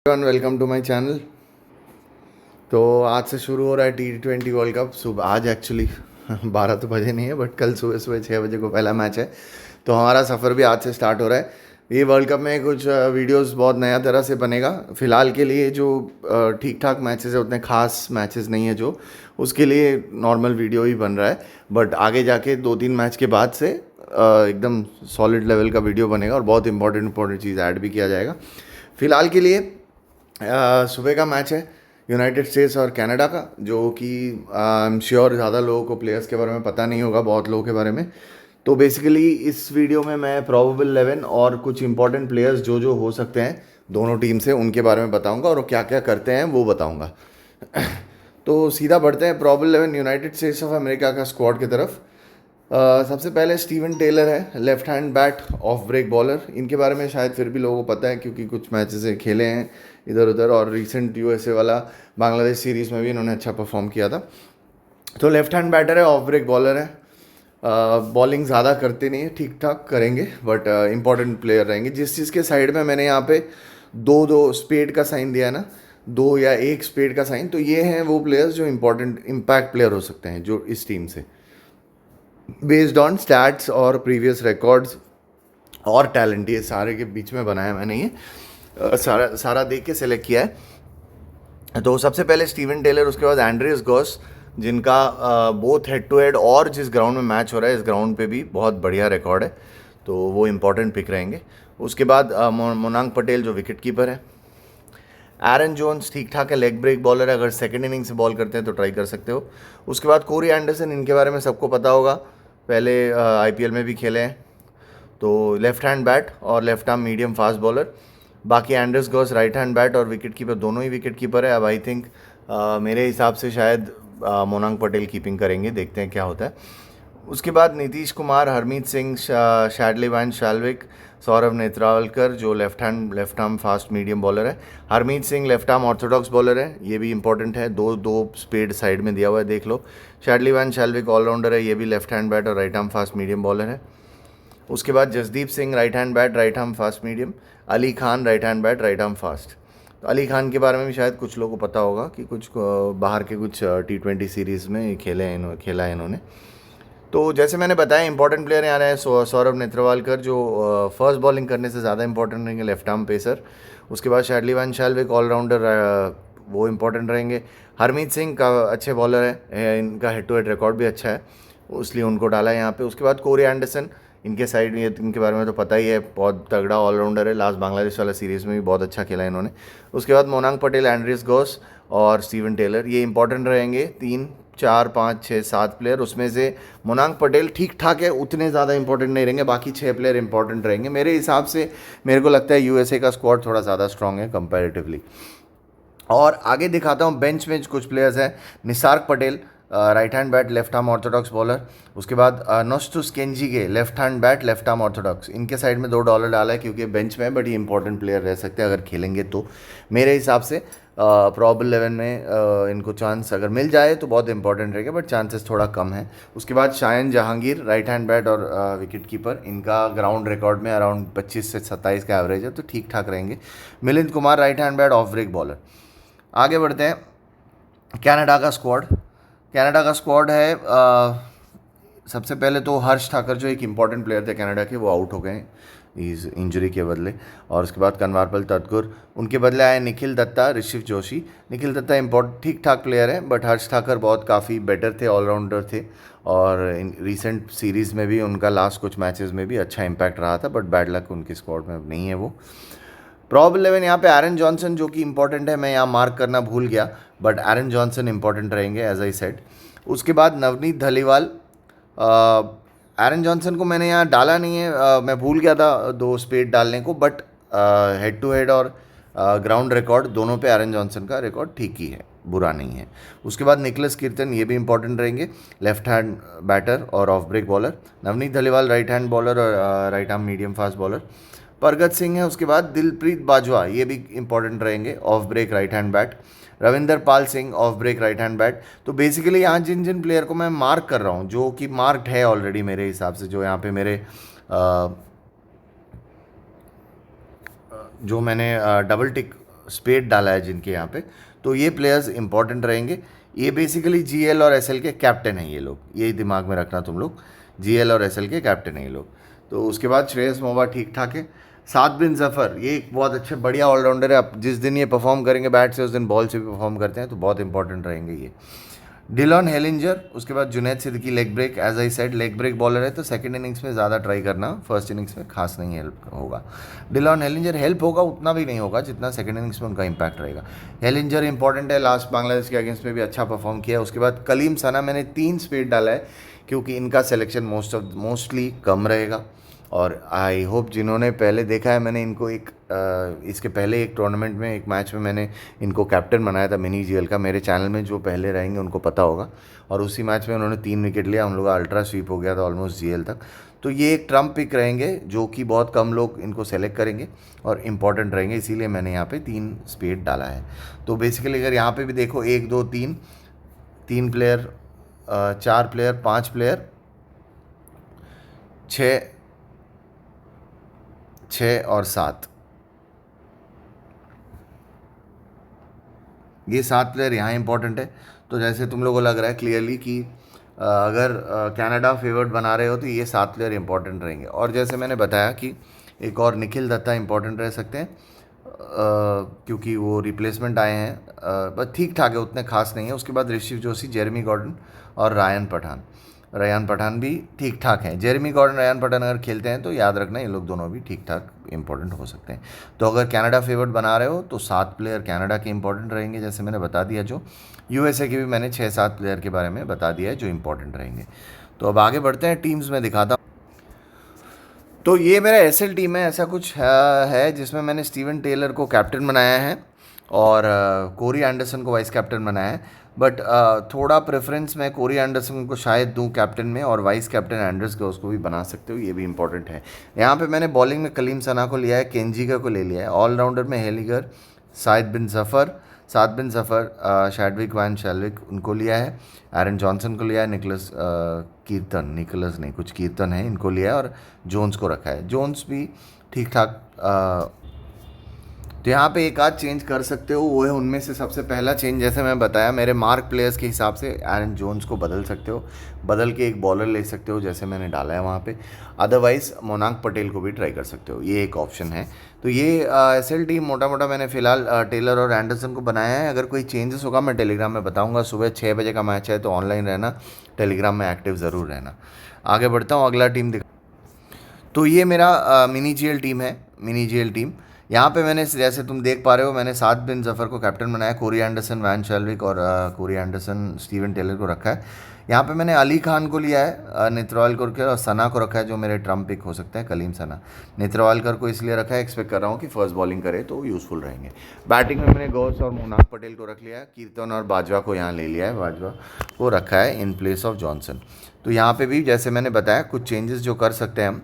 Welcome to my channel. तो आज से शुरू हो रहा है T20 वर्ल्ड कप। सुबह आज एक्चुअली 12 तो बजे नहीं है, बट कल सुबह सुबह 6 बजे को पहला मैच है। तो हमारा सफ़र भी आज से स्टार्ट हो रहा है। ये वर्ल्ड कप में कुछ वीडियोस बहुत नया तरह से बनेगा। फ़िलहाल के लिए जो ठीक ठाक मैचेस है, उतने खास मैचेस नहीं है, जो उसके लिए नॉर्मल वीडियो ही बन रहा है। बट आगे जाके 2-3 मैच के बाद से एकदम सॉलिड लेवल का वीडियो बनेगा और बहुत इंपॉर्टेंट चीज़ ऐड भी किया जाएगा। फ़िलहाल के लिए सुबह का मैच है यूनाइटेड स्टेट्स और कनाडा का, जो कि आई एम श्योर ज़्यादा लोगों को प्लेयर्स के बारे में पता नहीं होगा, बहुत लोगों के बारे में। तो बेसिकली इस वीडियो में मैं प्रोबेबल 11 और कुछ इंपॉर्टेंट प्लेयर्स जो हो सकते हैं दोनों टीम से, उनके बारे में बताऊंगा और वो क्या क्या करते हैं वो बताऊंगा। तो सीधा बढ़ते हैं probable 11 United States of America का स्क्वाड की तरफ। सबसे पहले स्टीवन टेलर है, left hand bat off break bowler. इनके बारे में शायद फिर भी लोगों को पता है, क्योंकि कुछ मैचेस से खेले हैं इधर उधर, और रिसेंट यूएसए वाला बांग्लादेश सीरीज़ में भी इन्होंने अच्छा परफॉर्म किया था। तो लेफ्ट हैंड बैटर है, ऑफ ब्रेक बॉलर है। बॉलिंग ज़्यादा करते नहीं है, ठीक ठाक करेंगे, बट इंपॉर्टेंट प्लेयर रहेंगे। जिस चीज़ के साइड में मैंने यहाँ पे दो दो स्पेड का साइन दिया है ना, 2 या 1 स्पेड का साइन, तो ये हैं वो प्लेयर्स जो इंपॉर्टेंट इम्पैक्ट प्लेयर हो सकते हैं जो इस टीम से, बेस्ड ऑन स्टैट्स और प्रीवियस रिकॉर्ड्स और टैलेंट, ये सारे के बीच में बनाया मैंने ये सारा सारा देख के सेलेक्ट किया है। तो सबसे पहले स्टीवन टेलर, उसके बाद एंड्रियस गॉस, जिनका बोथ हेड टू हेड और जिस ग्राउंड में मैच हो रहा है इस ग्राउंड पे भी बहुत बढ़िया रिकॉर्ड है, तो वो इंपॉर्टेंट पिक रहेंगे। उसके बाद मोनांग पटेल जो विकेट कीपर है। एरन जोन्स ठीक ठाक है, लेग ब्रेक बॉलर है, अगर सेकंड इनिंग से बॉल करते हैं तो ट्राई कर सकते हो। उसके बाद कोरी एंडरसन, इनके बारे में सबको पता होगा, पहले आईपीएल में भी खेले हैं। तो लेफ्ट हैंड बैट और left arm medium fast bowler. बाकी एंड्रस गॉस राइट हैंड बैट और विकेट कीपर, दोनों ही विकेट कीपर है। अब आई थिंक मेरे हिसाब से शायद मोनांग पटेल कीपिंग करेंगे, देखते हैं क्या होता है। उसके बाद Nitish Kumar, Harmeet Singh, Shadley van Schalkwyk, Saurabh Netravalkar जो left arm fast medium bowler है। Harmeet Singh left arm orthodox bowler है, ये भी इंपॉर्टेंट है, दो स्पेड साइड में दिया हुआ है, देख लो। शैडली वैन शाल्विक ऑलराउंडर है, ये भी लेफ्ट हैंड बैट और right arm fast medium bowler है। उसके बाद Jasdeep Singh right hand bat, right arm fast medium. Ali Khan right hand bat, right arm fast. तो अली खान के बारे में भी शायद कुछ लोगों को पता होगा कि कुछ बाहर के कुछ T20 सीरीज़ में खेला है इन्होंने। तो जैसे मैंने बताया, इंपॉर्टेंट प्लेयर यहाँ रहे हैं सौरभ नेत्रवालकर, जो फर्स्ट बॉलिंग करने से ज़्यादा इंपॉर्टेंट रहेंगे, लेफ्ट आर्म पेसर। उसके बाद शैडली वैन शाल्विक ऑलराउंडर, वो इंपॉर्टेंट रहेंगे। हरमीत सिंह का अच्छे बॉलर है, इनका हेड टू हेड रिकॉर्ड भी अच्छा है, इसलिए उनको डाला है यहाँ पे। उसके बाद कोरी एंडरसन, इनके साइड में, इनके बारे में तो पता ही है, बहुत तगड़ा ऑलराउंडर है, लास्ट बांग्लादेश वाला सीरीज़ में भी बहुत अच्छा खेला इन्होंने। उसके बाद मोनांग पटेल, एंड्रियस गॉस और स्टीवन टेलर, ये इंपॉर्टेंट रहेंगे। 3 4 5 6 7 प्लेयर, उसमें से मोनांग पटेल ठीक ठाक है, उतने ज़्यादा इंपॉर्टेंट नहीं रहेंगे, बाकी 6 प्लेयर इंपॉर्टेंट रहेंगे मेरे हिसाब से। मेरे को लगता है यूएसए का स्क्वाड थोड़ा ज़्यादा स्ट्रांग है कंपैरेटिवली। और आगे दिखाता हूँ बेंच में कुछ प्लेयर्स हैं। Nisarg Patel right hand bat, left arm orthodox bowler. उसके बाद Nosthush Kenjige left hand bat, left arm orthodox. इनके साइड में $2 डाला है क्योंकि बेंच में है, बट ये इंपॉर्टेंट प्लेयर रह सकते हैं अगर खेलेंगे तो। मेरे हिसाब से प्रोबेबल 11 में इनको चांस अगर मिल जाए तो बहुत इंपॉर्टेंट रहेगा, बट चांसेस थोड़ा कम है। उसके बाद Shayan Jahangir right hand bat और विकेट कीपर, इनका ग्राउंड रिकॉर्ड में अराउंड 25 से 27 का एवरेज है, तो ठीक ठाक रहेंगे। Milind Kumar right hand bat, off break bowler. आगे बढ़ते हैं, कनाडा का स्क्वाड। कनाडा का स्क्वाड है, सबसे पहले तो हर्ष ठाकर जो एक इंपॉर्टेंट प्लेयर थे कनाडा के, वो आउट हो गए इस इंजरी के बदले। और उसके बाद कनवारपल तटगुर, उनके बदले आए निखिल दत्ता, ऋषिव जोशी। निखिल दत्ता ठीक ठाक प्लेयर है, बट हर्ष ठाकर बहुत काफ़ी बेटर थे, ऑलराउंडर थे, और रिसेंट सीरीज़ में भी उनका लास्ट कुछ मैचेस में भी अच्छा इम्पैक्ट रहा था, बट बैड लक उनके स्क्वाड में अब नहीं है वो। प्रोबेबल 11 यहाँ पे एरन जॉनसन जो कि इंपॉर्टेंट है, मैं यहाँ मार्क करना भूल गया, बट एरन जॉनसन इंपॉर्टेंट रहेंगे एज आई सेड। उसके बाद नवनीत धलीवाल। एरन जॉनसन को मैंने यहाँ डाला नहीं है, मैं भूल गया था 2 स्पेड डालने को, बट हेड टू हेड और ग्राउंड रिकॉर्ड दोनों पे एरन जॉनसन का रिकॉर्ड ठीक ही है, बुरा नहीं है। उसके बाद निकलस कीर्तन, ये भी इंपॉर्टेंट रहेंगे, लेफ्ट हैंड बैटर और off break bowler. Navneet Dhaliwal right hand bowler और right arm medium fast bowler. Pargat Singh है, उसके बाद दिलप्रीत बाजवा, ये भी इंपॉर्टेंट रहेंगे, off break right hand bat. Ravinder Pal Singh off break right hand bat. तो बेसिकली यहाँ जिन जिन प्लेयर को मैं मार्क कर रहा हूँ, जो कि मार्क्ड है ऑलरेडी मेरे हिसाब से, जो यहाँ पे मेरे जो मैंने डबल टिक स्पेड डाला है जिनके यहाँ पे, तो ये प्लेयर्स इंपॉर्टेंट रहेंगे। ये बेसिकली जीएल और एसएल के कैप्टन हैं ये लोग, यही दिमाग में रखना तुम लोग, जीएल और एसएल के कैप्टन हैं ये लोग। तो उसके बाद श्रेयस मोवा ठीक ठाक है। साद बिन जफ़र ये एक बहुत अच्छे बढ़िया ऑलराउंडर है। अब जिस दिन ये परफॉर्म करेंगे बैट से, उस दिन बॉल से भी परफॉर्म करते हैं, तो बहुत इंपॉर्टेंट रहेंगे ये। डिलॉन हेलिंजर, उसके बाद Junaid Siddiqui leg break, as I said leg break bowler है, तो सेकंड इनिंग्स में ज़्यादा ट्राई करना, फर्स्ट इनिंग्स में खास नहीं हेल्प होगा। डिलॉन हेलिंजर हेल्प होगा उतना भी नहीं होगा जितना सेकंड इनिंग्स में उनका इंपैक्ट रहेगा। हेलिंजर इंपॉर्टेंट है, लास्ट बांग्लादेश के अगेंस्ट में भी अच्छा परफॉर्म किया। उसके बाद कलीम सना मैंने 3 स्पेड डाला है क्योंकि इनका सिलेक्शन मोस्टली कम रहेगा। और आई होप जिन्होंने पहले देखा है, मैंने इनको इसके पहले एक टूर्नामेंट में, एक मैच में मैंने इनको कैप्टन बनाया था मिनी जीएल का। मेरे चैनल में जो पहले रहेंगे उनको पता होगा। और उसी मैच में उन्होंने 3 विकेट लिया, हम लोग का अल्ट्रा स्वीप हो गया था ऑलमोस्ट जीएल तक। तो ये एक ट्रम्प पिक रहेंगे जो कि बहुत कम लोग इनको सेलेक्ट करेंगे और इम्पॉर्टेंट रहेंगे, इसीलिए मैंने यहाँ पे 3 स्पेड डाला है। तो बेसिकली अगर यहाँ पे भी देखो 1 2 3 प्लेयर, 4 प्लेयर, 5 प्लेयर, 6 और 7, ये 7 प्लेयर यहाँ इंपॉर्टेंट है। तो जैसे तुम लोगों को लग रहा है क्लियरली कि अगर कनाडा फेवर्ड बना रहे हो तो ये 7 प्लेयर इंपॉर्टेंट रहेंगे। और जैसे मैंने बताया कि एक और निखिल दत्ता इंपॉर्टेंट रह सकते हैं क्योंकि वो रिप्लेसमेंट आए हैं, बस ठीक ठाक है, उतने खास नहीं है। उसके बाद ऋषिव जोशी, जेरेमी गॉर्डन और रयान पठान भी ठीक ठाक हैं। जेरेमी गॉर्डन, रयान पठान अगर खेलते हैं तो याद रखना ये लोग दोनों भी ठीक ठाक इंपॉर्टेंट हो सकते हैं। तो अगर कनाडा फेवर्ड बना रहे हो तो 7 प्लेयर कनाडा के इंपॉर्टेंट रहेंगे, जैसे मैंने बता दिया। जो यूएसए के भी मैंने 6-7 प्लेयर के बारे में बता दिया है जो इंपॉर्टेंट रहेंगे। तो अब आगे बढ़ते हैं, टीम्स में दिखाता हूँ। तो ये मेरा एसएल टीम है, ऐसा कुछ है जिसमें मैंने स्टीवन टेलर को कैप्टन बनाया है और कोरी एंडरसन को वाइस कैप्टन बनाया है। बट थोड़ा प्रेफरेंस मैं कोरी एंडरसन को शायद दूं कैप्टन में, और वाइस कैप्टन एंडर्स को उसको भी बना सकते हो, ये भी इंपॉर्टेंट है। यहाँ पे मैंने बॉलिंग में कलीम सना को लिया है, केंजिका को ले लिया है। ऑलराउंडर में हेलिगर, साद बिन जफ़र, शैडविक वैन शेल्विक उनको लिया है। एरन जॉनसन को लिया है, कीर्तन है, इनको लिया है। और जोन्स को रखा है, जोन्स भी ठीक ठाक। तो यहाँ पे एक आध चेंज कर सकते हो, वो है उनमें से सबसे पहला चेंज, जैसे मैं बताया मेरे मार्क प्लेयर्स के हिसाब से एरन जोन्स को बदल सकते हो, बदल के एक बॉलर ले सकते हो जैसे मैंने डाला है वहाँ पे। अदरवाइज़ मोनाक पटेल को भी ट्राई कर सकते हो, ये एक ऑप्शन है। तो ये एसएल टीम मोटा मोटा मैंने फ़िलहाल टेलर और एंडरसन को बनाया है। अगर कोई चेंजेस होगा मैं टेलीग्राम में बताऊँगा। सुबह 6 बजे का मैच है तो ऑनलाइन रहना, टेलीग्राम में एक्टिव ज़रूर रहना। आगे बढ़ता हूँ, अगला टीम तो ये मेरा मिनी जीएल टीम है, मिनी जीएल टीम। यहाँ पे मैंने, जैसे तुम देख पा रहे हो, मैंने साद बिन जफ़र को कैप्टन बनाया, कोरी एंडरसन, वैन शेल्विक और कोरी एंडरसन, स्टीवन टेलर को रखा है। यहाँ पे मैंने अली खान को लिया है, नेत्रवालकर को, और सना को रखा है जो मेरे ट्रम्प पिक हो सकता है, कलीम सना। नेत्रवालकर को इसलिए रखा है, एक्सपेक्ट कर रहा हूँ कि फर्स्ट बॉलिंग करे तो यूज़फुल रहेंगे। बैटिंग में मैंने गौस और मोनाक पटेल को रख लिया है, कीर्तन और बाजवा को यहाँ ले लिया है, बाजवा को रखा है इन प्लेस ऑफ जॉनसन। तो यहाँ पर भी जैसे मैंने बताया कुछ चेंजेस जो कर सकते हैं हम,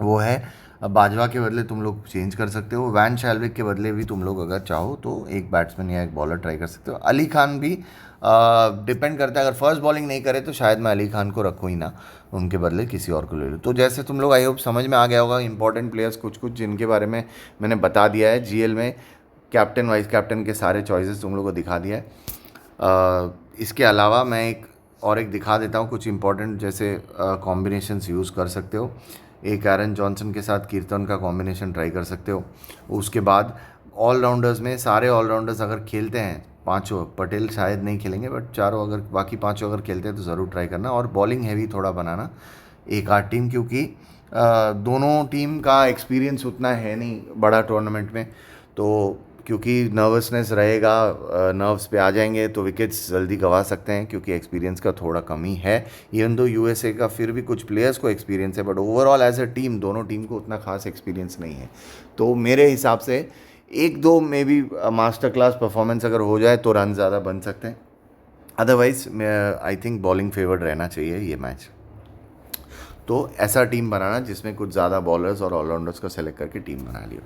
वो है बाजवा के बदले तुम लोग चेंज कर सकते हो, वैन शेल्विक के बदले भी तुम लोग अगर चाहो तो एक बैट्समैन या एक बॉलर ट्राई कर सकते हो। अली खान भी डिपेंड करता है, अगर फर्स्ट बॉलिंग नहीं करे तो शायद मैं अली खान को रखूँ ही ना, उनके बदले किसी और को ले लूँ। तो जैसे तुम लोग आई होप समझ में आ गया होगा इंपॉर्टेंट प्लेयर्स कुछ जिनके बारे में मैंने बता दिया है। जीएल में कैप्टन वाइस कैप्टन के सारे चॉइसेस तुम लोग को दिखा दिया है। इसके अलावा मैं एक दिखा देता हूँ कुछ इंपॉर्टेंट, जैसे कॉम्बिनेशंस यूज़ कर सकते हो। एक एरन जॉनसन के साथ कीर्तन का कॉम्बिनेशन ट्राई कर सकते हो। उसके बाद ऑलराउंडर्स में सारे ऑलराउंडर्स अगर खेलते हैं, 5 पटेल शायद नहीं खेलेंगे बट 4 अगर, बाकी 5 अगर खेलते हैं तो ज़रूर ट्राई करना। और बॉलिंग हैवी थोड़ा बनाना एक आध टीम, क्योंकि दोनों टीम का एक्सपीरियंस उतना है नहीं बड़ा टूर्नामेंट में, तो क्योंकि नर्वसनेस रहेगा, नर्व्स पे आ जाएंगे तो विकेट्स जल्दी गंवा सकते हैं, क्योंकि एक्सपीरियंस का थोड़ा कमी है। इवन दो यूएसए का फिर भी कुछ प्लेयर्स को एक्सपीरियंस है, but overall as a team दोनों टीम को उतना खास एक्सपीरियंस नहीं है। तो मेरे हिसाब से 1-2 में भी मास्टर क्लास परफॉर्मेंस अगर हो जाए तो रन ज़्यादा बन सकते हैं। Otherwise I think bowling favoured रहना चाहिए ये मैच। तो ऐसा टीम बनाना जिसमें कुछ ज़्यादा बॉलर्स और ऑलराउंडर्स को सेलेक्ट करके टीम बना लियो।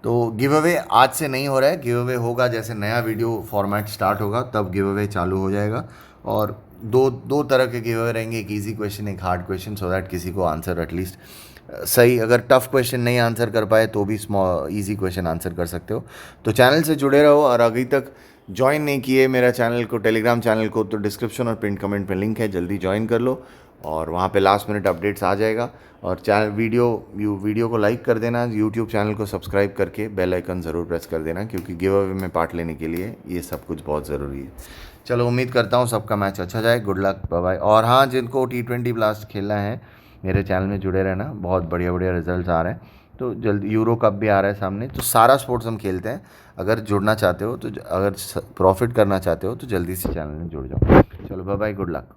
तो गिव अवे आज से नहीं हो रहा है, गिव अवे होगा जैसे नया वीडियो फॉर्मेट स्टार्ट होगा तब गिव अवे चालू हो जाएगा। और दो तरह के गिव अवे रहेंगे, एक ईजी क्वेश्चन एक हार्ड क्वेश्चन, सो दैट किसी को आंसर एटलीस्ट सही, अगर टफ क्वेश्चन नहीं आंसर कर पाए तो भी स्मॉल ईजी क्वेश्चन आंसर कर सकते हो। तो चैनल से जुड़े रहो, और अभी तक ज्वाइन नहीं किए मेरा चैनल को, टेलीग्राम चैनल को, तो डिस्क्रिप्शन और पिन कमेंट में लिंक है, जल्दी ज्वाइन कर लो। और वहाँ पे लास्ट मिनट अपडेट्स आ जाएगा। और चैनल वीडियो को लाइक कर देना, यूट्यूब चैनल को सब्सक्राइब करके बेल आइकन ज़रूर प्रेस कर देना, क्योंकि गिव अवे में पार्ट लेने के लिए ये सब कुछ बहुत ज़रूरी है। चलो, उम्मीद करता हूँ सबका मैच अच्छा जाए। Good luck, bye bye. और हाँ, जिनको T20 ब्लास्ट खेलना है मेरे चैनल में जुड़े रहना, बहुत बढ़िया बढ़िया रिजल्ट्स आ रहे हैं। तो जल्दी यूरो कप भी आ रहा है सामने, तो सारा स्पोर्ट्स हम खेलते हैं। अगर जुड़ना चाहते हो तो, अगर प्रॉफिट करना चाहते हो तो जल्दी से चैनल में जुड़ जाओ। चलो, बाय बाय, गुड लक।